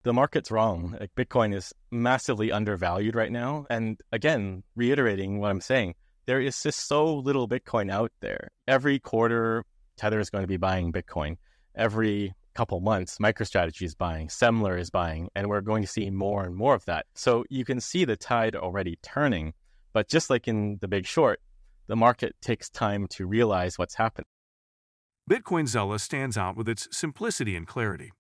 The market's wrong. Like Bitcoin is massively undervalued right now. And again, reiterating what I'm saying, there is just so little Bitcoin out there. Every quarter, Tether is going to be buying Bitcoin. Every couple months, MicroStrategy is buying, Semler is buying, and we're going to see more and more of that. So you can see the tide already turning. But just like in The Big Short, the market takes time to realize what's happening. Bitcoin Zella stands out with its simplicity and clarity.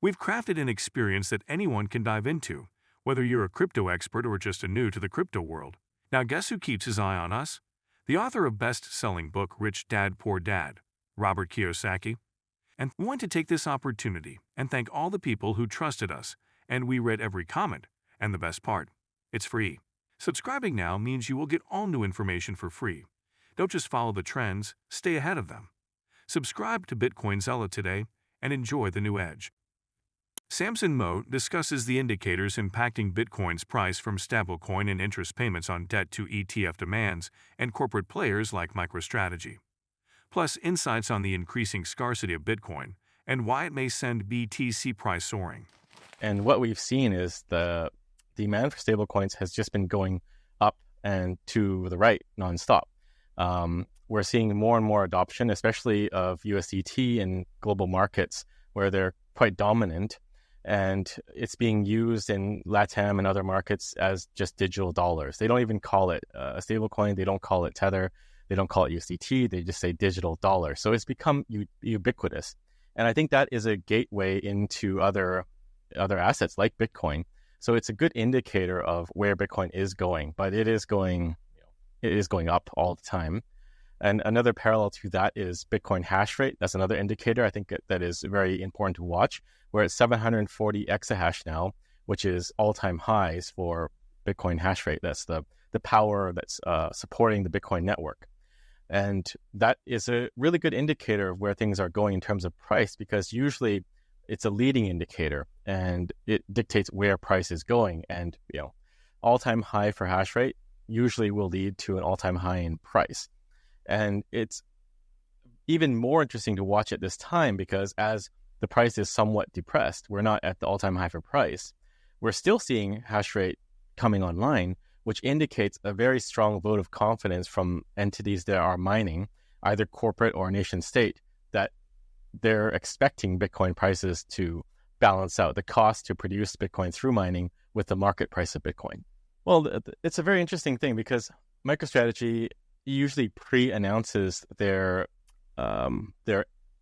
We've crafted an experience that anyone can dive into, whether you're a crypto expert or just a new to the crypto world. Now guess who keeps his eye on us? The author of best-selling book Rich Dad Poor Dad, Robert Kiyosaki. And we want to take this opportunity and thank all the people who trusted us, and we read every comment. And the best part, it's free. Subscribing now means you will get all new information for free. Don't just follow the trends, stay ahead of them. Subscribe to Bitcoin Zella today and enjoy the new edge. Samson Mow discusses the indicators impacting Bitcoin's price from stablecoin and interest payments on debt to ETF demands and corporate players like MicroStrategy. Plus insights on the increasing scarcity of Bitcoin and why it may send BTC price soaring. And what we've seen is the demand for stablecoins has just been going up and to the right nonstop. We're seeing more and more adoption, especially of USDT in global markets where they're quite dominant. And it's being used in LATAM and other markets as just digital dollars. They don't even call it a stablecoin. They don't call it Tether. They don't call it USDT. They just say digital dollar. So it's become ubiquitous. And I think that is a gateway into other assets like Bitcoin. So it's a good indicator of where Bitcoin is going, but it is going up all the time. And another parallel to that is Bitcoin hash rate. That's another indicator I think that is very important to watch. We're at 740 exahash now, which is all-time highs for Bitcoin hash rate. That's the power that's supporting the Bitcoin network. And that is a really good indicator of where things are going in terms of price, because usually it's a leading indicator and it dictates where price is going. And all-time high for hash rate usually will lead to an all-time high in price. And it's even more interesting to watch at this time because as the price is somewhat depressed, we're not at the all-time high for price. We're still seeing hash rate coming online, which indicates a very strong vote of confidence from entities that are mining, either corporate or nation state, that they're expecting Bitcoin prices to balance out the cost to produce Bitcoin through mining with the market price of Bitcoin. Well, it's a very interesting thing because MicroStrategy usually pre-announces their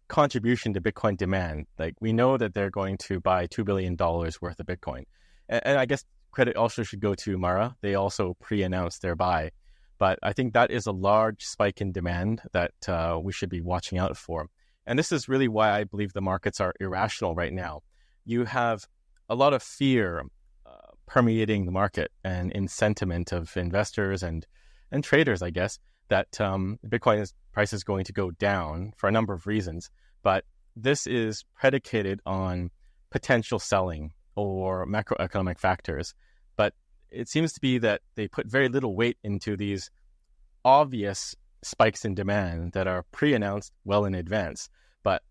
contribution to Bitcoin demand. Like we know that they're going to buy $2 billion worth of Bitcoin. And I guess credit also should go to Mara. They also pre-announced their buy. But I think that is a large spike in demand that we should be watching out for. And this is really why I believe the markets are irrational right now. You have a lot of fear permeating the market and in sentiment of investors and traders, I guess, that Bitcoin price is going to go down for a number of reasons. But this is predicated on potential selling or macroeconomic factors. But it seems to be that they put very little weight into these obvious spikes in demand that are pre-announced well in advance. But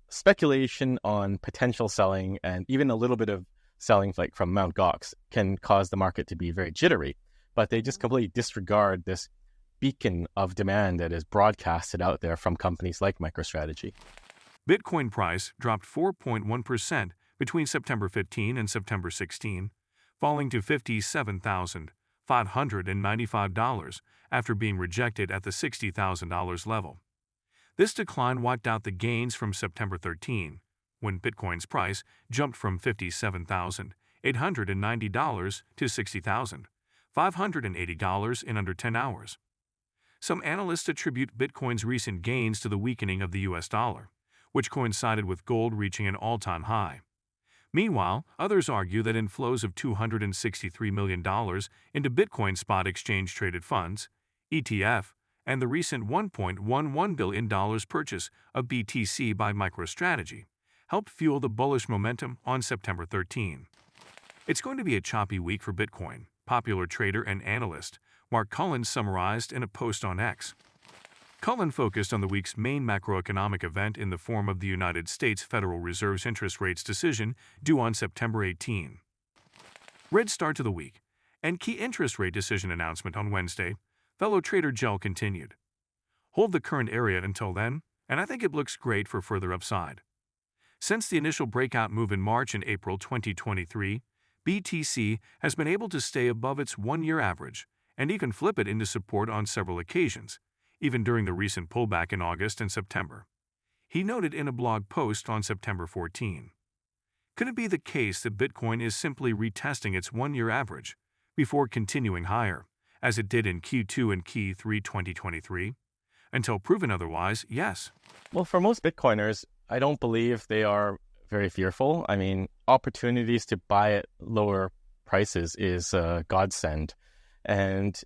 speculation on potential selling and even a little bit of selling like from Mt. Gox can cause the market to be very jittery. But they just completely disregard this beacon of demand that is broadcasted out there from companies like MicroStrategy. Bitcoin price dropped 4.1% between September 15 and September 16, falling to $57,595 after being rejected at the $60,000 level. This decline wiped out the gains from September 13, when Bitcoin's price jumped from $57,890 to $60,580 in under 10 hours. Some analysts attribute Bitcoin's recent gains to the weakening of the US dollar, which coincided with gold reaching an all-time high. Meanwhile, others argue that inflows of $263 million into Bitcoin spot exchange-traded funds, ETF, and the recent $1.11 billion purchase of BTC by MicroStrategy helped fuel the bullish momentum on September 13. It's going to be a choppy week for Bitcoin, popular trader and analyst Mark Collins summarized in a post on X. Cullen focused on the week's main macroeconomic event in the form of the United States Federal Reserve's interest rates decision due on September 18. Red start to the week, and key interest rate decision announcement on Wednesday, fellow trader Gel continued. Hold the current area until then, and I think it looks great for further upside. Since the initial breakout move in March and April 2023, BTC has been able to stay above its one-year average and even flip it into support on several occasions, even during the recent pullback in August and September. He noted in a blog post on September 14. Could it be the case that Bitcoin is simply retesting its one-year average before continuing higher, as it did in Q2 and Q3 2023? Until proven otherwise, yes. Well, for most Bitcoiners, I don't believe they are very fearful. I mean, opportunities to buy at lower prices is a godsend. And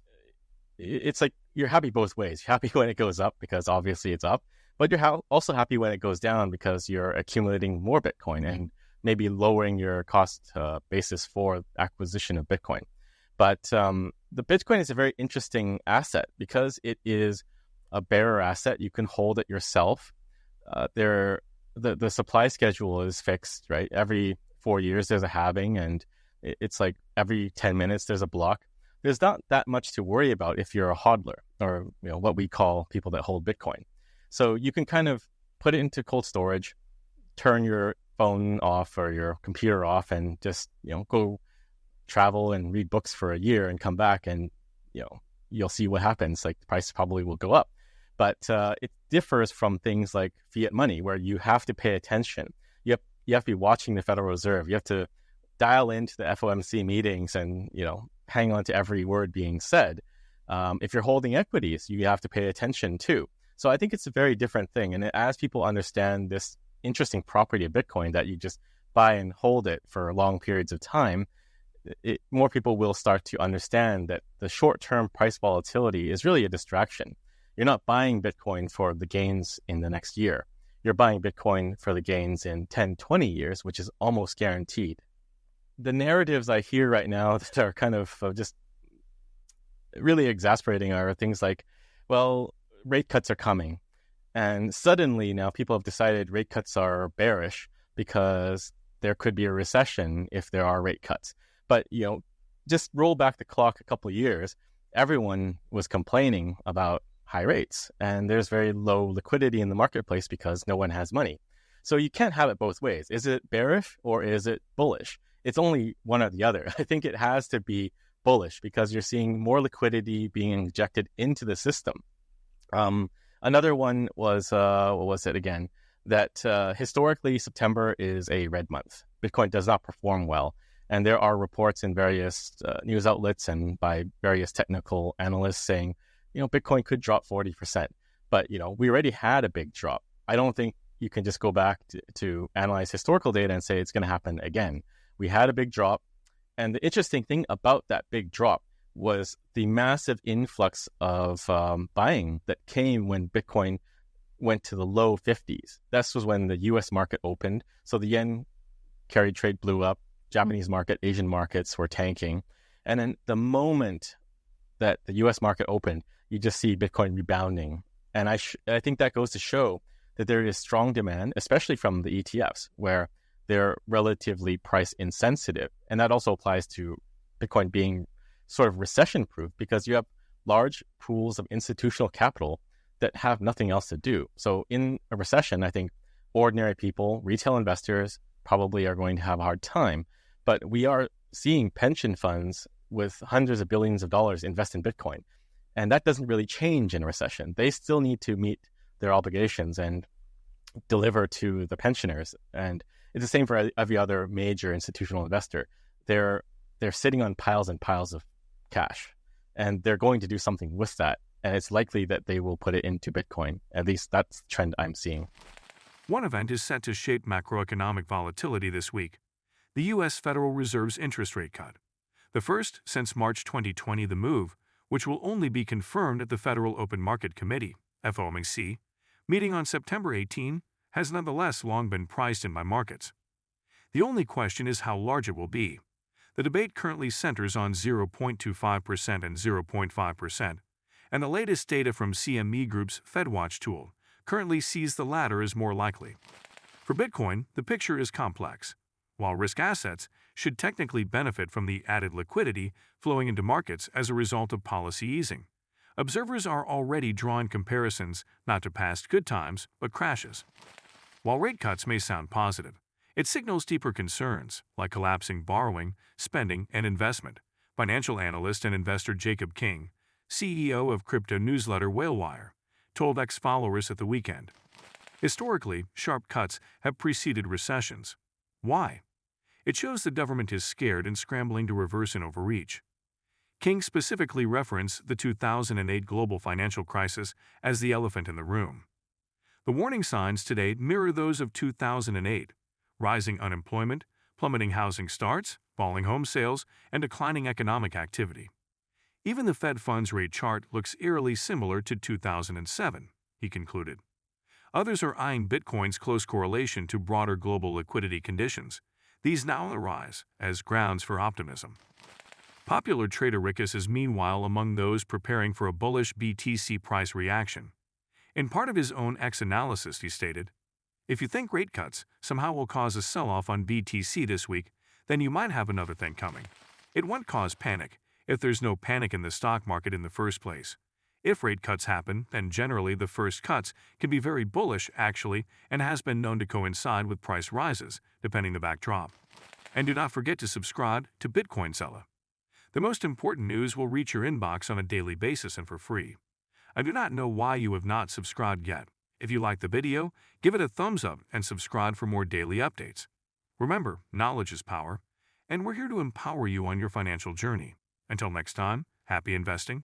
it's like you're happy both ways. You're happy when it goes up because obviously it's up, but you're also happy when it goes down because you're accumulating more Bitcoin and maybe lowering your cost basis for acquisition of Bitcoin. But the Bitcoin is a very interesting asset because it is a bearer asset. You can hold it yourself. The supply schedule is fixed, right? Every 4 years there's a halving, and it's like every 10 minutes there's a block. There's not that much to worry about if you're a hodler, or what we call people that hold Bitcoin. So you can kind of put it into cold storage, turn your phone off or your computer off, and just go travel and read books for a year and come back, and you'll see what happens. Like the price probably will go up. But it differs from things like fiat money, where you have to pay attention. You have to be watching the Federal Reserve. You have to dial into the FOMC meetings and hang on to every word being said. If you're holding equities, you have to pay attention too. So I think it's a very different thing. And as people understand this interesting property of Bitcoin, that you just buy and hold it for long periods of time, more people will start to understand that the short-term price volatility is really a distraction. You're not buying Bitcoin for the gains in the next year. You're buying Bitcoin for the gains in 10, 20 years, which is almost guaranteed. The narratives I hear right now that are kind of just really exasperating are things like, well, rate cuts are coming. And suddenly now people have decided rate cuts are bearish because there could be a recession if there are rate cuts. But, just roll back the clock a couple of years, everyone was complaining about high rates, and there's very low liquidity in the marketplace because no one has money. So you can't have it both ways. Is it bearish or is it bullish? It's only one or the other. I think it has to be bullish because you're seeing more liquidity being injected into the system. Another one was, what was it again? That historically September is a red month. Bitcoin does not perform well. And there are reports in various news outlets and by various technical analysts saying, Bitcoin could drop 40%. But, we already had a big drop. I don't think you can just go back to analyze historical data and say it's going to happen again. We had a big drop. And the interesting thing about that big drop was the massive influx of buying that came when Bitcoin went to the low 50s. This was when the US market opened. So the yen carry trade blew up. Japanese market, Asian markets were tanking. And then the moment that the US market opened, you just see Bitcoin rebounding. And I think that goes to show that there is strong demand, especially from the ETFs, where they're relatively price insensitive. And that also applies to Bitcoin being sort of recession-proof because you have large pools of institutional capital that have nothing else to do. So in a recession, I think ordinary people, retail investors probably are going to have a hard time. But we are seeing pension funds with hundreds of billions of dollars invest in Bitcoin. And that doesn't really change in a recession. They still need to meet their obligations and deliver to the pensioners. And it's the same for every other major institutional investor. They're sitting on piles and piles of cash, and they're going to do something with that. And it's likely that they will put it into Bitcoin. At least that's the trend I'm seeing. One event is set to shape macroeconomic volatility this week: the U.S. Federal Reserve's interest rate cut. The first since March 2020, the move, which will only be confirmed at the Federal Open Market Committee, FOMC, meeting on September 18, has nonetheless long been priced in by markets. The only question is how large it will be. The debate currently centers on 0.25% and 0.5%, and the latest data from CME Group's FedWatch tool currently sees the latter as more likely. For Bitcoin, the picture is complex. While risk assets should technically benefit from the added liquidity flowing into markets as a result of policy easing, observers are already drawing comparisons not to past good times but crashes. While rate cuts may sound positive, it signals deeper concerns like collapsing borrowing, spending, and investment. Financial analyst and investor Jacob King, CEO of crypto newsletter Whalewire, told ex-followers at the weekend. Historically, sharp cuts have preceded recessions. Why? It shows the government is scared and scrambling to reverse an overreach. King specifically referenced the 2008 global financial crisis as the elephant in the room. The warning signs today mirror those of 2008: rising unemployment, plummeting housing starts, falling home sales, and declining economic activity. Even the Fed funds rate chart looks eerily similar to 2007, he concluded. Others are eyeing Bitcoin's close correlation to broader global liquidity conditions. These now arise as grounds for optimism. Popular trader Rickus is meanwhile among those preparing for a bullish BTC price reaction. In part of his own X analysis, he stated, "If you think rate cuts somehow will cause a sell-off on BTC this week, then you might have another thing coming. It won't cause panic if there's no panic in the stock market in the first place. If rate cuts happen, then generally the first cuts can be very bullish actually, and has been known to coincide with price rises, depending the backdrop." And do not forget to subscribe to Bitcoin Seller. The most important news will reach your inbox on a daily basis and for free. I do not know why you have not subscribed yet. If you liked the video, give it a thumbs up and subscribe for more daily updates. Remember, knowledge is power, and we're here to empower you on your financial journey. Until next time, happy investing.